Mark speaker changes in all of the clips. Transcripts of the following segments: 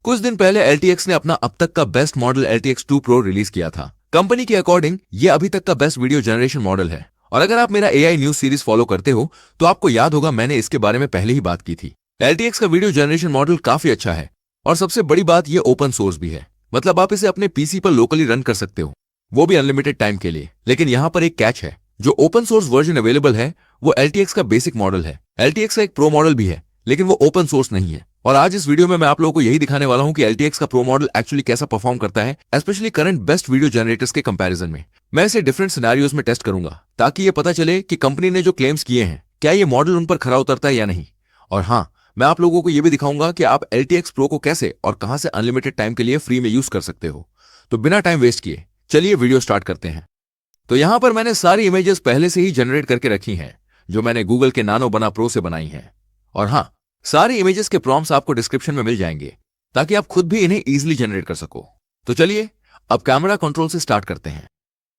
Speaker 1: कुछ दिन पहले LTX ने अपना अब तक का best model LTX 2 Pro release किया था। कंपनी के अकॉर्डिंग ये अभी तक का बेस्ट वीडियो जनरेशन मॉडल है। और अगर आप मेरा AI न्यूज सीरीज फॉलो करते हो तो आपको याद होगा मैंने इसके बारे में पहले ही बात की थी। LTX का वीडियो जनरेशन मॉडल काफी अच्छा है और सबसे बड़ी बात ये ओपन सोर्स भी है, मतलब आप इसे अपने पीसी पर लोकली रन कर सकते हो, वो भी अनलिमिटेड टाइम के लिए। लेकिन यहाँ पर एक कैच है, जो ओपन सोर्स वर्जन अवेलेबल है वो LTX का बेसिक मॉडल है। LTX का एक प्रो मॉडल भी है लेकिन वो ओपन सोर्स नहीं है। और आज इस वीडियो में मैं आप लोगों को यही दिखाने वाला हूं कि LTX का प्रो मॉडल एक्चुअली कैसा परफॉर्म करता है, specially current best video generators के कंपैरिजन में। मैं इसे डिफरेंट सिनेरियोज में टेस्ट करूंगा ताकि ये पता चले कि कंपनी ने जो क्लेम्स किए हैं क्या ये मॉडल उन पर खरा उतरता है या नहीं। और हाँ, मैं आप लोगों को यह भी दिखाऊंगा कि आप LTX प्रो को कैसे और कहां से अनलिमिटेड टाइम के लिए फ्री में यूज कर सकते हो। तो बिना टाइम वेस्ट किए चलिए वीडियो स्टार्ट करते हैं। तो यहां पर मैंने सारी इमेजेस पहले से ही जनरेट करके रखी हैं जो मैंने गूगल के नानो बना प्रो से बनाई हैं। और हाँ, सारी इमेजेस के प्रॉम्प्ट्स आपको डिस्क्रिप्शन में मिल जाएंगे ताकि आप खुद भी इन्हें इजीली जनरेट कर सको। तो चलिए अब कैमरा कंट्रोल से स्टार्ट करते हैं।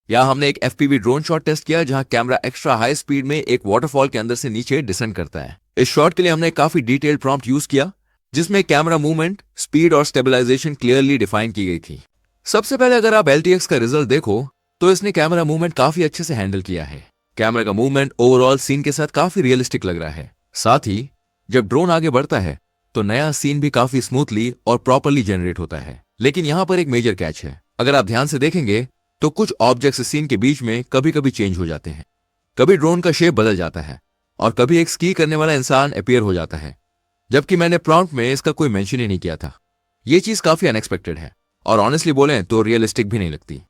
Speaker 1: यहां हमने एक FPV ड्रोन शॉट टेस्ट किया जहां कैमरा एक्स्ट्रा हाई स्पीड में एक वाटरफॉल के अंदर से नीचे डिसेंड करता है। इस शॉट के लिए हमने काफी डिटेल्ड प्रॉम्प्ट यूज किया जिसमें कैमरा मूवमेंट, स्पीड और स्टेबलाइजेशन क्लियरली डिफाइन की गई थी। सबसे पहले अगर आप LTX का रिजल्ट देखो तो इसने कैमरा मूवमेंट काफी अच्छे से हैंडल किया है। कैमरा का मूवमेंट ओवरऑल सीन के साथ काफी रियलिस्टिक लग रहा है। साथ ही जब ड्रोन आगे बढ़ता है तो नया सीन भी काफी स्मूथली और प्रॉपर्ली जनरेट होता है। लेकिन यहां पर एक मेजर कैच है, अगर आप ध्यान से देखेंगे तो कुछ ऑब्जेक्ट्स सीन के बीच में कभी कभी चेंज हो जाते हैं। कभी ड्रोन का शेप बदल जाता है और कभी एक स्की करने वाला इंसान अपीयर हो जाता है, जबकि मैंने प्रॉम्प्ट में इसका कोई मेंशन ही नहीं किया था। यह चीज काफी अनएक्सपेक्टेड है और ऑनेस्टली बोलें तो रियलिस्टिक भी नहीं लगती।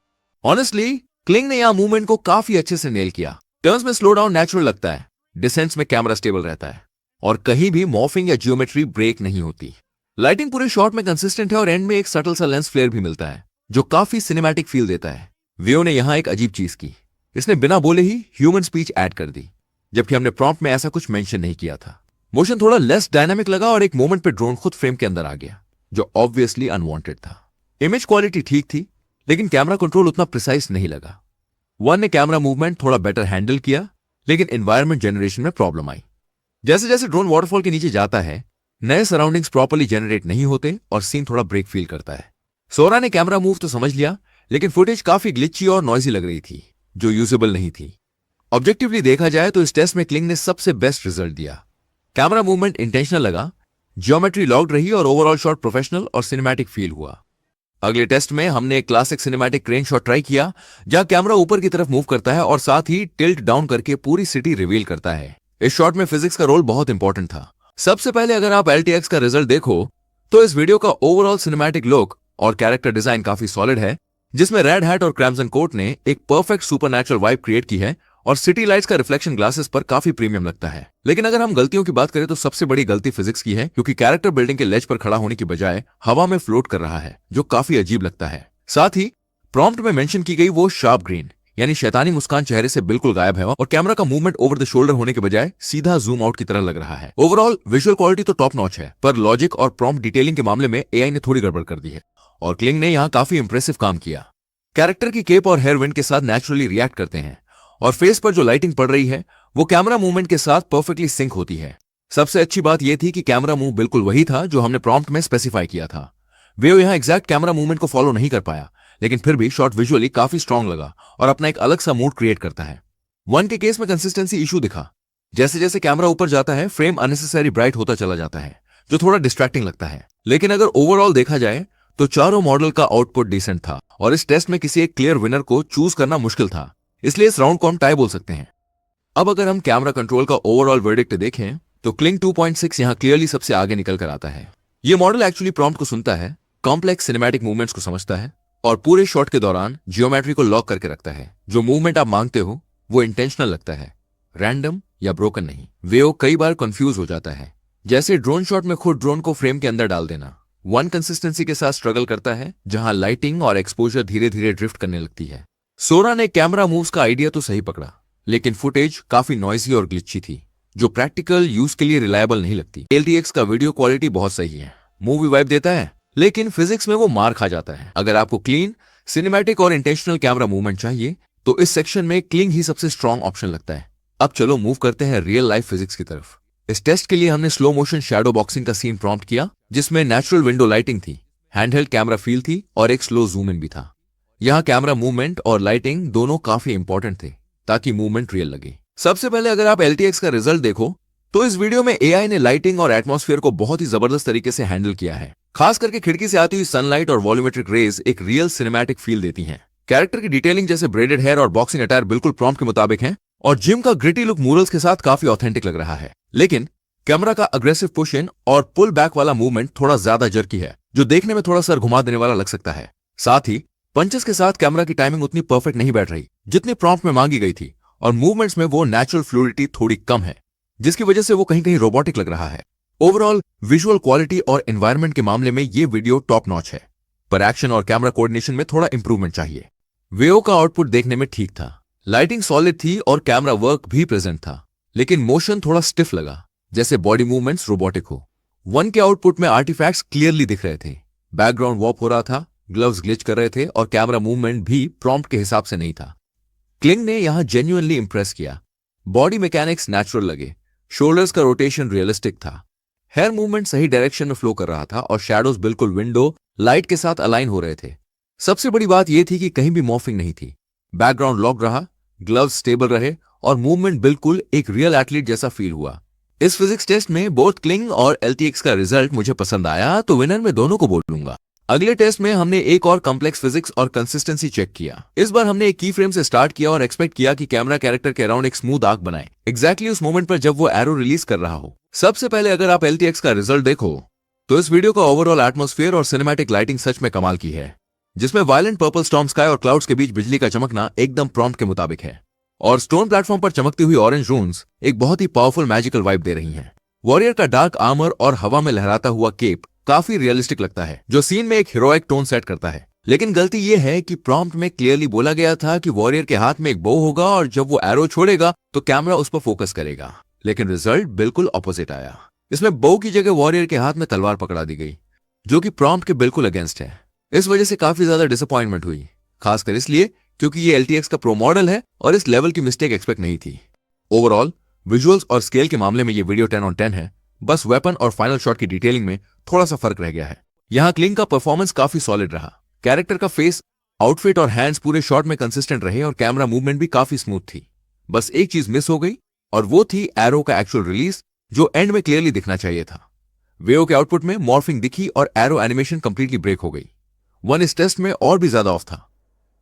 Speaker 1: ऑनेस्टली क्लिंग ने यहां मूवमेंट को काफी अच्छे से नेल किया। टर्न्स में स्लो डाउन नेचुरल लगता है, डिसेंट्स में कैमरा स्टेबल रहता है और कहीं भी मॉर्फिंग या जियोमेट्री ब्रेक नहीं होती। लाइटिंग पूरे शॉट में कंसिस्टेंट है और एंड में एक सटल सा लेंस फ्लेयर भी मिलता है जो काफी सिनेमैटिक फील देता है। वियो ने यहां एक अजीब चीज की, इसने बिना बोले ही ह्यूमन स्पीच ऐड कर दी, जबकि हमने प्रॉम्प्ट में ऐसा कुछ मेंशन नहीं किया था। मोशन थोड़ा लेस डायनामिक लगा और एक मोमेंट पे ड्रोन खुद फ्रेम के अंदर आ गया जो ऑब्वियसली अनवांटेड था। इमेज क्वालिटी ठीक थी लेकिन कैमरा कंट्रोल उतना प्रिसाइज नहीं लगा। वन ने कैमरा मूवमेंट थोड़ा बेटर हैंडल किया लेकिन एनवायरमेंट जनरेशन में प्रॉब्लम आई। जैसे जैसे ड्रोन वाटरफॉल के नीचे जाता है नए सराउंडिंग्स प्रॉपर्ली जनरेट नहीं होते और सीन थोड़ा ब्रेक फील करता है। सोरा ने कैमरा मूव तो समझ लिया लेकिन फुटेज काफी ग्लिची और नॉइजी लग रही थी जो यूजेबल नहीं थी। ऑब्जेक्टिवली देखा जाए तो इस टेस्ट में क्लिंग ने सबसे बेस्ट रिजल्ट दिया। कैमरा मूवमेंट इंटेंशनल लगा, जियोमेट्री लॉक्ड रही और ओवरऑल शॉट प्रोफेशनल और सिनेमैटिक फील हुआ। अगले टेस्ट में हमने एक classic cinematic crane shot try किया जहां कैमरा ऊपर की तरफ मूव करता है और साथ ही टिल्ट डाउन करके पूरी सिटी रिवील करता है। इस शॉट में फिजिक्स का रोल बहुत इंपॉर्टेंट था। सबसे पहले अगर आप LTX का रिजल्ट देखो तो इस वीडियो का ओवरऑल सिनेमैटिक लुक और कैरेक्टर डिजाइन काफी सॉलिड है, जिसमें रेड हैट और क्राइम्सन कोट ने एक परफेक्ट सुपरनैचुरल वाइब क्रिएट की है और सिटी लाइट्स का रिफ्लेक्शन ग्लासेस पर काफी प्रीमियम लगता है। लेकिन अगर हम गलतियों की बात करें तो सबसे बड़ी गलती फिजिक्स की है, क्योंकि कैरेक्टर बिल्डिंग के लेज पर खड़ा होने की बजाय हवा में फ्लोट कर रहा है जो काफी अजीब लगता है। साथ ही प्रॉम्प्ट में मेंशन की गई वो शार्प ग्रीन यानी शैतानी मुस्कान चेहरे से बिल्कुल गायब है और कैमरा का मूवमेंट ओवर द शोल्डर होने के बजाय सीधा जूम आउट की तरह लग रहा है। ओवरऑल विजुअल क्वालिटी तो टॉप नॉच है, पर लॉजिक और प्रॉम्प्ट डिटेलिंग के मामले में AI ने थोड़ी गड़बड़ कर दी है और क्लिंग ने यहाँ काफी इंप्रेसिव काम किया। कैरेक्टर की केप और हेयर विंड के साथ नेचुरली रिएक्ट करते हैं और फेस पर जो लाइटिंग पड़ रही है वो कैमरा मूवमेंट के साथ परफेक्टली सिंक होती है। सबसे अच्छी बात यह थी कि कैमरा मूव बिल्कुल वही था जो हमने प्रॉम्प्ट में स्पेसिफाई किया था। वे यहाँ एग्जैक्ट कैमरा मूवमेंट को फॉलो नहीं कर पाया, लेकिन फिर भी शॉट विजुअली काफी स्ट्रांग लगा और अपना एक अलग सा मूड क्रिएट करता है। वन के केस में कंसिस्टेंसी इशू दिखा, जैसे जैसे कैमरा ऊपर जाता है फ्रेम अननेसेसरी ब्राइट होता चला जाता है जो थोड़ा डिस्ट्रैक्टिंग लगता है। लेकिन अगर ओवरऑल देखा जाए तो चारों मॉडल का आउटपुट डिसेंट था और इस टेस्ट में किसी एक क्लियर विनर को चूज करना मुश्किल था, इसलिए इस राउंड को हम टाई बोल सकते हैं। अब अगर हम कैमरा कंट्रोल का ओवरऑल वर्डिक्ट देखें तो क्लिंग 2.6 यहां क्लियरली सबसे आगे निकल कर आता है। यह मॉडल एक्चुअली प्रॉम्प्ट को सुनता है, कॉम्प्लेक्स सिनेमैटिक मूवमेंट्स को समझता है और पूरे शॉट के दौरान जियोमेट्री को लॉक करके रखता है। जो मूवमेंट आप मांगते हो वो इंटेंशनल लगता है, रैंडम या ब्रोकन नहीं। वेओ कई बार कंफ्यूज हो जाता है, जैसे ड्रोन शॉट में खुद ड्रोन को फ्रेम के अंदर डाल देना। वन कंसिस्टेंसी के साथ स्ट्रगल करता है जहां लाइटिंग और एक्सपोजर धीरे धीरे ड्रिफ्ट करने लगती है। सोरा ने कैमरा मूव्स का आइडिया तो सही पकड़ा, लेकिन फुटेज काफी नॉइजी और ग्लिची थी जो प्रैक्टिकल यूज के लिए रिलायबल नहीं लगती। LTX का वीडियो क्वालिटी बहुत सही है, मूवी वाइब देता है, लेकिन फिजिक्स में वो मार खा जाता है। अगर आपको क्लीन, सिनेमैटिक और इंटेंशनल कैमरा मूवमेंट चाहिए तो इस सेक्शन में क्लिंग ही सबसे स्ट्रॉन्ग ऑप्शन लगता है। अब चलो मूव करते हैं रियल लाइफ फिजिक्स की तरफ। इस टेस्ट के लिए हमने स्लो मोशन शैडो बॉक्सिंग का सीन प्रॉम्प्ट किया जिसमें नेचुरल विंडो लाइटिंग थी हैंडहेल्ड कैमरा फील थी और एक स्लो जूम इन भी था। यहाँ कैमरा मूवमेंट और लाइटिंग दोनों काफी इंपॉर्टेंट थे ताकि मूवमेंट रियल लगे। सबसे पहले अगर आप LTX का रिजल्ट देखो तो इस वीडियो में AI ने लाइटिंग और एटमॉस्फेयर को बहुत ही जबरदस्त तरीके से हैंडल किया है। खास करके खिड़की से आती हुई सनलाइट और वॉल्यूमेट्रिक रेज एक रियल सिनेमैटिक फील देती हैं। कैरेक्टर की डिटेलिंग जैसे ब्रेडेड हेयर और बॉक्सिंग अटायर बिल्कुल प्रॉम्प्ट के मुताबिक है और जिम का ग्रिटी लुक मूरल्स के साथ काफी ऑथेंटिक लग रहा है। लेकिन कैमरा का अग्रेसिव पुश इन और पुल बैक वाला मूवमेंट थोड़ा ज्यादा जर्की है, जो देखने में थोड़ा सर घुमा देने वाला लग सकता है। साथ ही पंचेस के साथ कैमरा की टाइमिंग उतनी परफेक्ट नहीं बैठ रही जितनी प्रॉम्प्ट में मांगी गई थी और मूवमेंट्स में वो नेचुरल फ्लूइडिटी थोड़ी कम है, जिसकी वजह से वो कहीं कहीं रोबोटिक लग रहा है। ओवरऑल विजुअल क्वालिटी और एनवायरनमेंट के मामले में ये वीडियो टॉप नॉच है, पर एक्शन और कैमरा कोऑर्डिनेशन में थोड़ा इंप्रूवमेंट चाहिए। वेओ का आउटपुट देखने में ठीक था, लाइटिंग सॉलिड थी और कैमरा वर्क भी प्रेजेंट था, लेकिन मोशन थोड़ा स्टिफ लगा, जैसे बॉडी मूवमेंट्स रोबोटिक हो। वन के आउटपुट में आर्टिफैक्ट्स क्लियरली दिख रहे थे, बैकग्राउंड वॉप हो रहा था, ग्लव्स ग्लिच कर रहे थे और कैमरा मूवमेंट भी प्रॉम्प्ट के हिसाब से नहीं था। क्लिंग ने यहां जेन्युइनली इंप्रेस किया। बॉडी मैकेनिक्स नेचुरल लगे, शोल्डर्स का रोटेशन रियलिस्टिक था, हेयर मूवमेंट सही डायरेक्शन में फ्लो कर रहा था और शैडोज बिल्कुल विंडो लाइट के साथ अलाइन हो रहे थे। सबसे बड़ी बात यह थी कि कहीं भी मॉर्फिंग नहीं थी, बैकग्राउंड लॉक रहा, ग्लव्स स्टेबल रहे और मूवमेंट बिल्कुल एक रियल एथलीट जैसा फील हुआ। इस फिजिक्स टेस्ट में बोथ क्लिंग और LTX का रिजल्ट मुझे पसंद आया, तो विनर में दोनों को बोलूंगा। अगले टेस्ट में हमने एक और कॉम्प्लेक्स फिजिक्स और कंसिस्टेंसी चेक किया। इस बार हमने एक की फ्रेम से स्टार्ट किया और एक्सपेक्ट किया कि कैमरा कैरेक्टर के अराउंड एक स्मूथ आर्क बनाए, एग्जैक्टली उस मोमेंट पर जब वो एरो रिलीज कर रहा हो। सबसे पहले अगर आप LTX का रिजल्ट देखो तो इस वीडियो का ओवरऑल एटमॉस्फेयर और सिनेमैटिक लाइटिंग सच में कमाल की है, जिसमें वायलेंट पर्पल स्टॉर्म स्काई और क्लाउड्स के बीच बिजली का चमकना एकदम प्रॉम्प्ट के मुताबिक है और स्टोन प्लेटफॉर्म पर चमकती हुई ऑरेंज रून्स एक बहुत ही पावरफुल मैजिकल वाइब दे रही हैं। वॉरियर का डार्क आर्मर और हवा में लहराता हुआ केप काफी रियलिस्टिक लगता है, जो सीन में एक हीरोइक टोन सेट करता है। लेकिन गलती यह है कि प्रॉम्प्ट में क्लियरली बोला गया था कि वॉरियर के हाथ में एक बो होगा और जब वो एरो छोड़ेगा तो कैमरा उस पर फोकस करेगा, लेकिन रिजल्ट बिल्कुल ऑपोजिट आया। इसमें बो की जगह वॉरियर के हाथ में तलवार पकड़ा दी गई, जो कि प्रॉम्प्ट के बिल्कुल अगेंस्ट है। इस वजह से काफी ज्यादा डिसअपॉइंटमेंट हुई, खासकर इसलिए क्योंकि ये LTX का प्रो मॉडल है और इस लेवल की मिस्टेक एक्सपेक्ट नहीं थी। ओवरऑल विजुअल्स और स्केल के मामले में ये वीडियो 10 on 10 है, बस वेपन और फाइनल शॉट की डिटेलिंग में थोड़ा सा फर्क रह गया है। यहाँ क्लिंग का परफॉर्मेंस काफी सॉलिड रहा, कैरेक्टर का फेस, आउटफिट और हैंड्स पूरे शॉट में कंसिस्टेंट रहे और कैमरा मूवमेंट भी काफी स्मूथ थी। बस एक चीज मिस हो गई और वो थी एरो का एक्चुअल रिलीज, जो एंड में क्लियरली दिखना चाहिए था। वेओ के आउटपुट में मॉर्फिंग दिखी और एरो एनिमेशन कंप्लीटली ब्रेक हो गई। वन इस टेस्ट में और भी ज्यादा ऑफ था,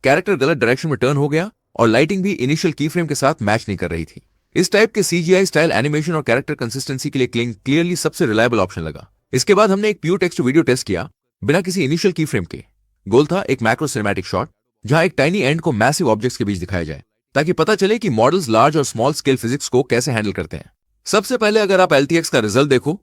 Speaker 1: कैरेक्टर गलत डायरेक्शन में टर्न हो गया और लाइटिंग भी इनिशियल की फ्रेम के साथ मैच नहीं कर रही थी। इस टाइप के CGI स्टाइल एनिमेशन और कैरेक्टर कंसिस्टेंसी के लिए क्लिंग क्लियरली सबसे रिलायबल ऑप्शन लगा। इसके बाद हमने एक प्योर टेक्स्ट वीडियो टेस्ट किया बिना किसी इनिशियल की फ्रेम के। गोल था एक मैक्रो सिनेमैटिक शॉट, जहां एक टाइनी एंड को मैसिव ऑब्जेक्ट्स के बीच दिखाया जाए, ताकि पता चले कि मॉडल्स लार्ज और स्मॉल स्केल फिजिक्स को कैसे हैंडल करते हैं। सबसे पहले अगर आप LTX का रिजल्ट देखो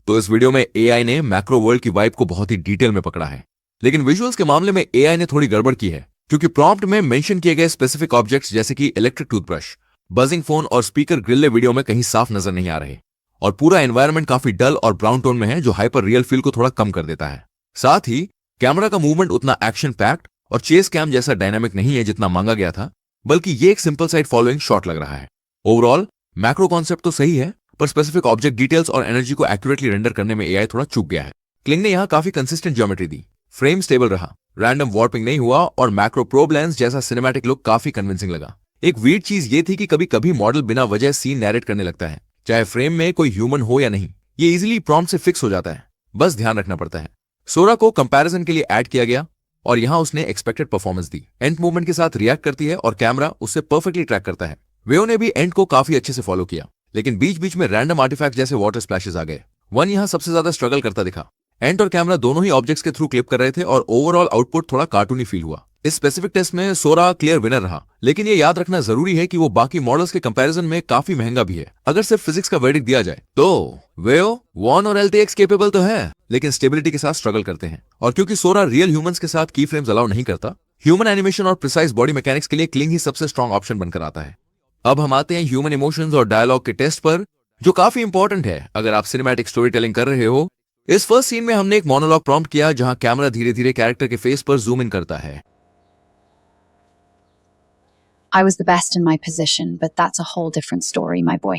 Speaker 1: तो इस वीडियो में AI ने मैक्रो वर्ल्ड की वाइब को बहुत ही डिटेल में पकड़ा है, लेकिन विजुअल्स के मामले में AI ने थोड़ी गड़बड़ की है, क्योंकि प्रॉम्प्ट में मेंशन किए गए स्पेसिफिक ऑब्जेक्ट्स जैसे कि इलेक्ट्रिक टूथब्रश, बजिंग फोन और स्पीकर ग्रिल्ले वीडियो में कहीं साफ नजर नहीं आ रहे और पूरा एनवायरनमेंट काफी डल और ब्राउन टोन में है, जो हाइपर रियल फील को थोड़ा कम कर देता है। साथ ही कैमरा का मूवमेंट उतना एक्शन पैक्ड और चेस कैम जैसा डायनामिक नहीं है जितना मांगा गया था, बल्कि ये एक सिंपल साइड फॉलोइंग शॉट लग रहा है। ओवरऑल मैक्रो कॉन्सेप्ट तो सही है, पर स्पेसिफिक ऑब्जेक्ट डिटेल्स और एनर्जी को एक्यूरेटली रेंडर करने में AI थोड़ा चूक गया है। क्लिंग ने यहाँ काफी कंसिस्टेंट ज्योमेट्री दी, फ्रेम स्टेबल रहा, रैंडम वॉर्पिंग नहीं हुआ और मैक्रो प्रोब लेंस जैसा सिनेमैटिक लुक काफी कन्विंसिंग लगा। एक वीर्ड चीज ये थी कि कभी कभी मॉडल बिना वजह सीन नैरेट करने लगता है, चाहे फ्रेम में कोई ह्यूमन हो या नहीं। ये इजीली प्रॉम्प्ट से फिक्स हो जाता है, बस ध्यान रखना पड़ता है। सोरा को कंपैरिजन के लिए ऐड किया गया और यहां उसने expected performance the, and movement के साथ रिएक्ट करती है और कैमरा उससे परफेक्टली ट्रैक करता है। वेओ ने भी एंड को काफी अच्छे से फॉलो किया, लेकिन बीच बीच में रैंडम आर्टिफैक्ट जैसे वाटर स्प्लैशेस आ गए। वन यहां सबसे ज्यादा स्ट्रगल करता दिखा। एंड और कैमरा दोनों ही ऑब्जेक्ट्स के थ्रू क्लिप कर रहे थे और ओवरऑल आउटपुट थोड़ा कार्टूनी फील हुआ। इस स्पेसिफिक टेस्ट में सोरा क्लियर विनर रहा, लेकिन ये याद रखना जरूरी है कि वो बाकी मॉडल्स के कंपैरिजन में काफी महंगा भी है। अगर सिर्फ फिजिक्स का वर्डिक्ट दिया जाए तो वेओ, वॉन और LTX केपेबल तो है, लेकिन स्टेबिलिटी के साथ स्ट्रगल करते हैं। और क्योंकि सोरा रियल ह्यूमंस के साथ की फ्रेम्स अलाउ नहीं करता, ह्यूमन एनिमेशन और प्रिसाइज बॉडी मैकेनिक्स के लिए क्लिंग ही सबसे स्ट्रॉन्ग ऑप्शन बनकर आता है। अब हम आते हैं ह्यूमन इमोशंस और डायलॉग के टेस्ट पर, जो काफी इंपॉर्टेंट है अगर आप सिनेमैटिक स्टोरी टेलिंग कर रहे हो। इस फर्स्ट सीन में हमने एक मोनोलॉग प्रॉम्प्ट किया, जहां कैमरा धीरे धीरे कैरेक्टर के फेस पर जूम इन करता है।
Speaker 2: I was the best in my position, but that's a whole different story, my boy.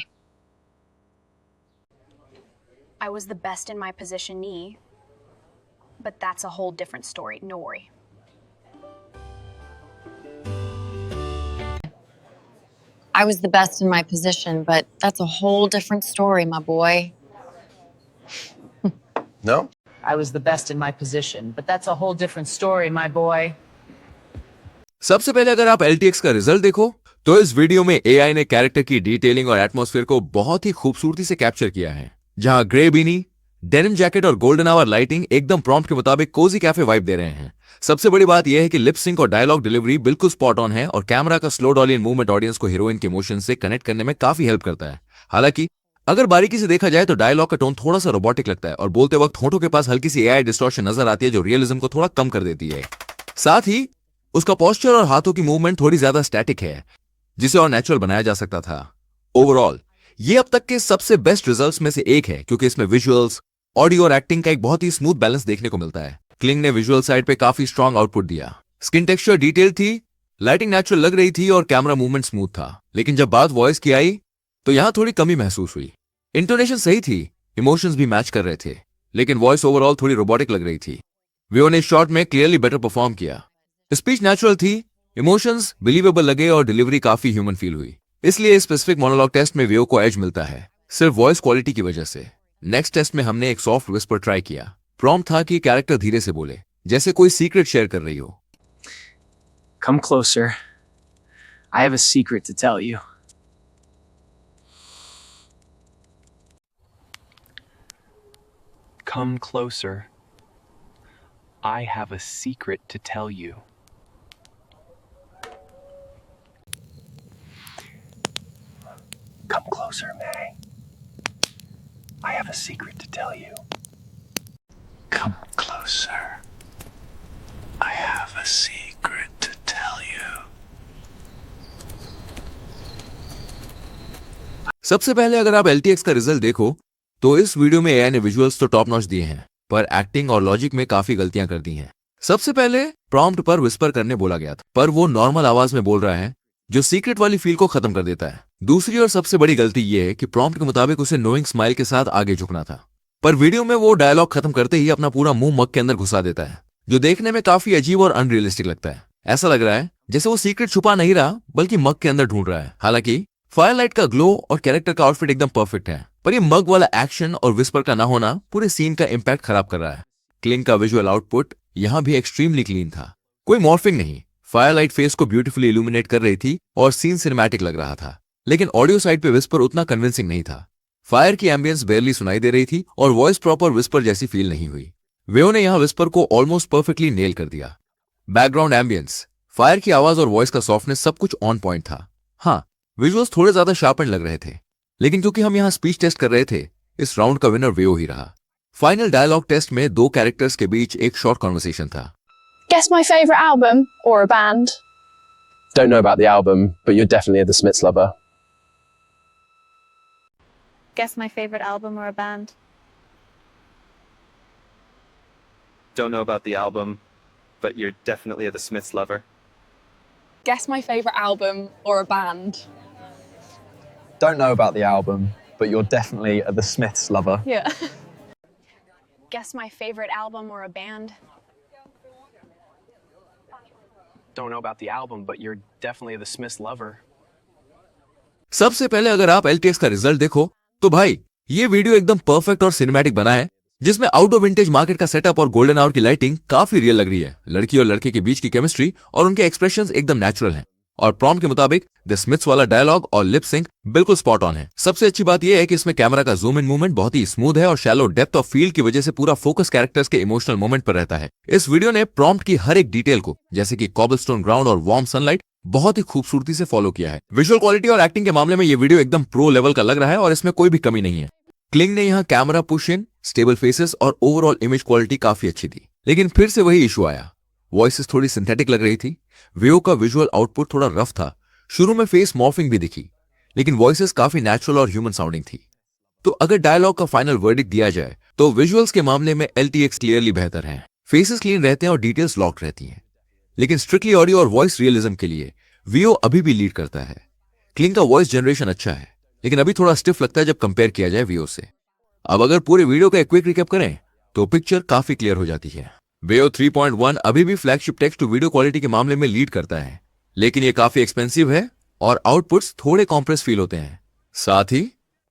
Speaker 3: I was the best in my position, Nee. but that's a whole different story. No worry.
Speaker 2: I was the best in my position, but that's a whole different story, my boy.
Speaker 4: No?
Speaker 5: I was the best in my position, but that's a whole different story, my boy.
Speaker 1: सबसे पहले अगर आप LTX का result देखो तो इस video में AI ने कैरेक्टर की डिटेलिंग और एटमॉस्फेयर को बहुत ही खूबसूरती से कैप्चर किया है, जहां ग्रे बीनी, डेनिम जैकेट और गोल्डन आवर लाइटिंग एकदम प्रॉम्प्ट के मुताबिक कोजी कैफे वाइब दे रहे हैं। सबसे बड़ी बात यह है कि लिप सिंक और डायलॉग डिलीवरी बिल्कुल स्पॉट ऑन है और कैमरा का स्लो डॉलियन मूवमेंट ऑडियंस को हीरोइन के इमोशन से कनेक्ट करने में काफी हेल्प करता है। हालांकि अगर बारीकी से देखा जाए तो डायलॉग का टोन थोड़ा सा रोबोटिक लगता है और बोलते वक्त होठों के पास हल्की सी AI डिस्टॉर्शन नजर आती है जो रियलिज्म को थोड़ा कम कर देती है। साथ ही उसका पोस्चर और हाथों की मूवमेंट थोड़ी ज्यादा स्टैटिक है, जिसे और नेचुरल बनाया जा सकता था। ओवरऑल ये अब तक के सबसे बेस्ट रिजल्ट्स में से एक है क्योंकि इसमें विजुअल्स, ऑडियो और एक्टिंग का एक बहुत ही स्मूथ बैलेंस देखने को मिलता है। क्लिंग ने विजुअल साइड पे काफी स्ट्रांग आउटपुट दिया। स्किन टेक्सचर डिटेल थी, लाइटिंग नेचुरल लग रही थी और कैमरा मूवमेंट स्मूथ था। लेकिन जब बात वॉइस की आई तो यहां थोड़ी कमी महसूस हुई। इंटोनेशन सही थी, इमोशंस भी मैच कर रहे थे, लेकिन वॉइस ओवरऑल थोड़ी रोबोटिक लग रही थी। वियो ने शॉट में क्लियरली बेटर परफॉर्म किया। स्पीच नेचुरल थी, इमोशंस बिलीवेबल लगे और डिलीवरी काफी ह्यूमन फील हुई। इसलिए स्पेसिफिक मोनोलॉग टेस्ट में वियो को एज मिलता है, सिर्फ वॉइस क्वालिटी की वजह से। नेक्स्ट टेस्ट में हमने एक सॉफ्ट विस्पर ट्राई किया। प्रॉम्प्ट था कि कैरेक्टर धीरे से बोले, जैसे कोई सीक्रेट शेयर कर रही हो।
Speaker 6: Come closer. I have a secret to tell you.
Speaker 7: Come closer. I have a secret to tell you. Come closer, May. I have a secret to tell you. Come closer. I have a secret to tell you.
Speaker 1: सबसे पहले अगर आप LTX का result देखो तो इस video में AI ने विजुअल्स तो टॉप नॉच दिए हैं, पर एक्टिंग और लॉजिक में काफी गलतियां कर दी हैं। सबसे पहले प्रॉम्प्ट पर विस्पर करने बोला गया था, पर वो नॉर्मल आवाज में बोल रहा है जो सीक्रेट वाली फील को खत्म कर देता है। दूसरी और सबसे बड़ी गलती ये है कि प्रॉम्प्ट के मुताबिक उसे नोइंग स्माइल के साथ आगे झुकना था, पर वीडियो में वो डायलॉग खत्म करते ही अपना पूरा मुंह मग के अंदर घुसा देता है, जो देखने में काफी अजीब और अनरियलिस्टिक लगता है। ऐसा लग रहा है जैसे वो सीक्रेट छुपा नहीं रहा बल्कि मग के अंदर ढूंढ रहा है। हालांकि फायरलाइट का ग्लो और कैरेक्टर का आउटफिट एकदम परफेक्ट है, पर ये मग वाला एक्शन और विस्पर का ना होना पूरे सीन का इंपैक्ट खराब कर रहा है। क्लिंग का विजुअल आउटपुट यहां भी एक्सट्रीमली क्लीन था, कोई मॉर्फिंग नहीं। फायरलाइट फेस को ब्यूटीफुली इल्यूमिनेट कर रही थी और सीन सिनेमैटिक लग रहा था, लेकिन ऑडियो साइड पे विस्पर उतना कन्विंसिंग नहीं था। फायर की एम्बियंस बेयरली सुनाई दे रही थी और वॉइस प्रॉपर विस्पर जैसी फील नहीं हुई। वेओ ने यहां विस्पर को ऑलमोस्ट परफेक्टली नेल कर दिया। बैकग्राउंड एम्बियंस, फायर की आवाज और वॉइस का सॉफ्टनेस सब कुछ ऑन पॉइंट था। हाँ, विजुअल्स थोड़े ज्यादा शार्पन लग रहे थे, लेकिन क्योंकि हम यहां स्पीच टेस्ट कर रहे थे, इस राउंड का विनर वेओ ही रहा। फाइनल डायलॉग टेस्ट में दो कैरेक्टर्स के बीच एक शॉर्ट कॉन्वर्सेशन था।
Speaker 8: Guess my favourite album or a band?
Speaker 4: Don't know about the album, but you're definitely a The Smiths lover.
Speaker 3: Guess my favorite album or a band?
Speaker 9: Don't know about the album, but you're definitely a The Smiths lover.
Speaker 8: Guess my favourite album or a band?
Speaker 10: Don't know about the album, but you're definitely a The Smiths lover.
Speaker 8: Yeah.
Speaker 3: Guess my favorite album or a band?
Speaker 7: Don't know about the album, but you're definitely the Smiths lover.
Speaker 1: सबसे पहले अगर आप LTX का result देखो तो भाई ये video एकदम परफेक्ट और सिनेमैटिक बना है, जिसमें आउटडोर विंटेज मार्केट का सेटअप और गोल्डन आवर की लाइटिंग काफी रियल लग रही है। लड़की और लड़के के बीच की केमिस्ट्री और उनके एक्सप्रेशंस एकदम नेचुरल हैं और प्रॉम्प्ट के मुताबिक द स्मिथ्स वाला डायलॉग और लिप सिंक बिल्कुल स्पॉट ऑन है। सबसे अच्छी बात यह है कि इसमें कैमरा का जूम इन मूवमेंट बहुत ही स्मूथ है और शैलो डेप्थ ऑफ फील्ड की वजह से पूरा फोकस कैरेक्टर्स के इमोशनल मोमेंट पर रहता है। इस वीडियो ने प्रॉम्प्ट की हर एक डिटेल को, जैसे कि कॉबलस्टोन ग्राउंड और वार्म सनलाइट, बहुत ही खूबसूरती से फॉलो किया है। विजुअल क्वालिटी और एक्टिंग के मामले में ये वीडियो एकदम प्रो लेवल का लग रहा है और इसमें कोई भी कमी नहीं है। क्लिंग ने यहाँ camera push in, stable faces और ओवरऑल इमेज क्वालिटी काफी अच्छी थी, लेकिन फिर से वही इशू आया। वॉइसेस थोड़ी सिंथेटिक लग रही थी। वियो का विजुअल आउटपुट थोड़ा रफ था। शुरू में फेस मॉर्फिंग भी दिखी, लेकिन वॉइसेस काफी नेचुरल और ह्यूमन साउंडिंग थी। तो अगर डायलॉग का फाइनल वर्डिक्ट दिया जाए तो विजुअल्स के मामले में LTX क्लियरली बेहतर है। फेसेस क्लीन रहते हैं और डिटेल्स लॉक्ड रहती हैं, लेकिन स्ट्रिक्टली ऑडियो और वॉइस रियलिज्म के लिए वियो अभी भी लीड करता है। क्लिंग का वॉइस जनरेशन अच्छा है, लेकिन अभी थोड़ा स्टिफ लगता है जब कंपेयर किया जाए वियो से। अब अगर पूरे वीडियो का एक क्विक रिकैप करें तो पिक्चर काफी क्लियर हो जाती है। वेओ 3.1 अभी भी flagship text to video quality के मामले में लीड करता है, लेकिन ये काफी एक्सपेंसिव है और आउटपुट्स थोड़े कॉम्प्रेस फील होते हैं। साथ ही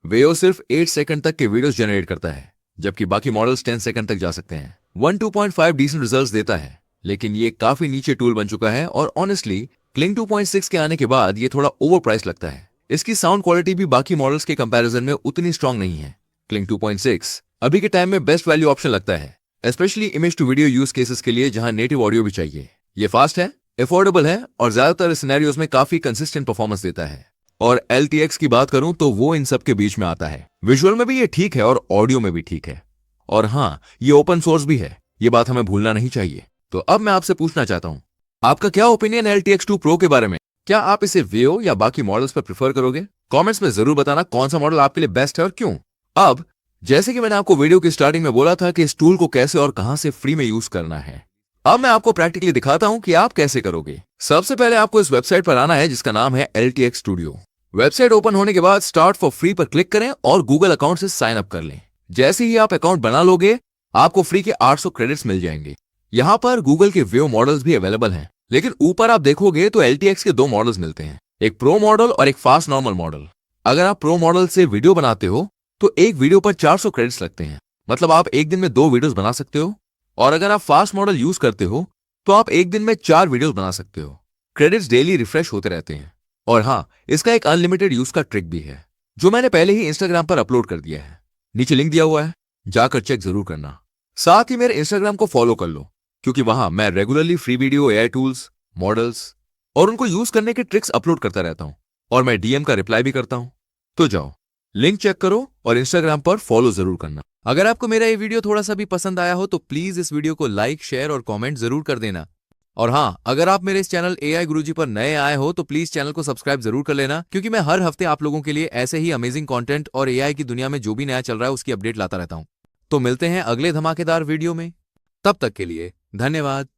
Speaker 1: वेओ सिर्फ 8 सेकंड तक के वीडियोस जनरेट करता है, जबकि बाकी मॉडल्स 10 सेकंड तक जा सकते हैं। 1.2.5 डिसेंट रिजल्ट्स देता है, लेकिन ये काफी नीचे टूल बन चुका है और ऑनेस्टली क्लिंग 2.6 के आने के बाद ये थोड़ा ओवर प्राइस लगता है। इसकी साउंड क्वालिटी भी बाकी मॉडल्स के कंपैरिजन में उतनी स्ट्रांग नहीं है। क्लिंग 2.6 अभी के टाइम में बेस्ट वैल्यू ऑप्शन लगता है, specially image to video use cases के लिए जहां नेटिव ऑडियो भी चाहिए। ये फास्ट है, अफोर्डेबल है और ज्यादातर सिनेरियोज में काफी कंसिस्टेंट परफॉर्मेंस देता है। और LTX की बात करूं तो वो इन सब के बीच में आता है। विजुअल में भी ये ठीक है और ऑडियो में भी ठीक है, और हाँ, ये ओपन सोर्स भी है, ये बात हमें भूलना नहीं चाहिए। तो अब मैं आपसे पूछना चाहता हूं, आपका क्या ओपिनियन LTX 2 Pro के बारे में? क्या आप इसे वेओ या बाकी मॉडल्स पर प्रेफर करोगे? कमेंट्स में जरूर बताना कौन सा मॉडल आपके लिए बेस्ट है और क्यों। अब जैसे कि मैंने आपको वीडियो की स्टार्टिंग में बोला था कि इस टूल को कैसे और कहां से फ्री में यूज करना है, अब मैं आपको प्रैक्टिकली दिखाता हूं कि आप कैसे करोगे। सबसे पहले आपको इस वेबसाइट पर आना है जिसका नाम है LTX Studio। वेबसाइट ओपन होने के बाद स्टार्ट फॉर फ्री पर क्लिक करें और गूगल अकाउंट से साइन अप कर लें। जैसे ही आप अकाउंट बना लोगे, आपको फ्री के 800 क्रेडिट्स मिल जाएंगे। यहाँ पर गूगल के वेव मॉडल्स भी अवेलेबल हैं, लेकिन ऊपर आप देखोगे तो LTX के 2 मॉडल्स मिलते हैं, एक प्रो मॉडल और एक फास्ट नॉर्मल मॉडल। अगर आप प्रो मॉडल से वीडियो बनाते हो तो एक वीडियो पर 400 क्रेडिट्स लगते हैं, मतलब आप एक दिन में 2 वीडियोस बना सकते हो। और अगर आप फास्ट मॉडल यूज करते हो तो आप एक दिन में 4 वीडियोस बना सकते हो। क्रेडिट्स डेली रिफ्रेश होते रहते हैं। और हाँ, इसका एक अनलिमिटेड यूज का ट्रिक भी है, जो मैंने पहले ही इंस्टाग्राम पर अपलोड कर दिया है। नीचे लिंक दिया हुआ है, जाकर चेक जरूर करना। साथ ही मेरे इंस्टाग्राम को फॉलो कर लो, क्योंकि वहां मैं regularly free video, AI tools, models और उनको यूज करने के ट्रिक्स अपलोड करता रहता हूं, और मैं DM का रिप्लाई भी करता हूं। तो जाओ, लिंक चेक करो और इंस्टाग्राम पर फॉलो जरूर करना। अगर आपको मेरा ये वीडियो थोड़ा सा भी पसंद आया हो तो प्लीज इस वीडियो को लाइक, शेयर और कमेंट जरूर कर देना। और हाँ, अगर आप मेरे इस चैनल AI गुरुजी पर नए आए हो तो प्लीज चैनल को सब्सक्राइब जरूर कर लेना, क्योंकि मैं हर हफ्ते आप लोगों के लिए ऐसे ही अमेजिंग कंटेंट और AI की दुनिया में जो भी नया चल रहा है उसकी अपडेट लाता रहता हूं। तो मिलते हैं अगले धमाकेदार वीडियो में, तब तक के लिए धन्यवाद।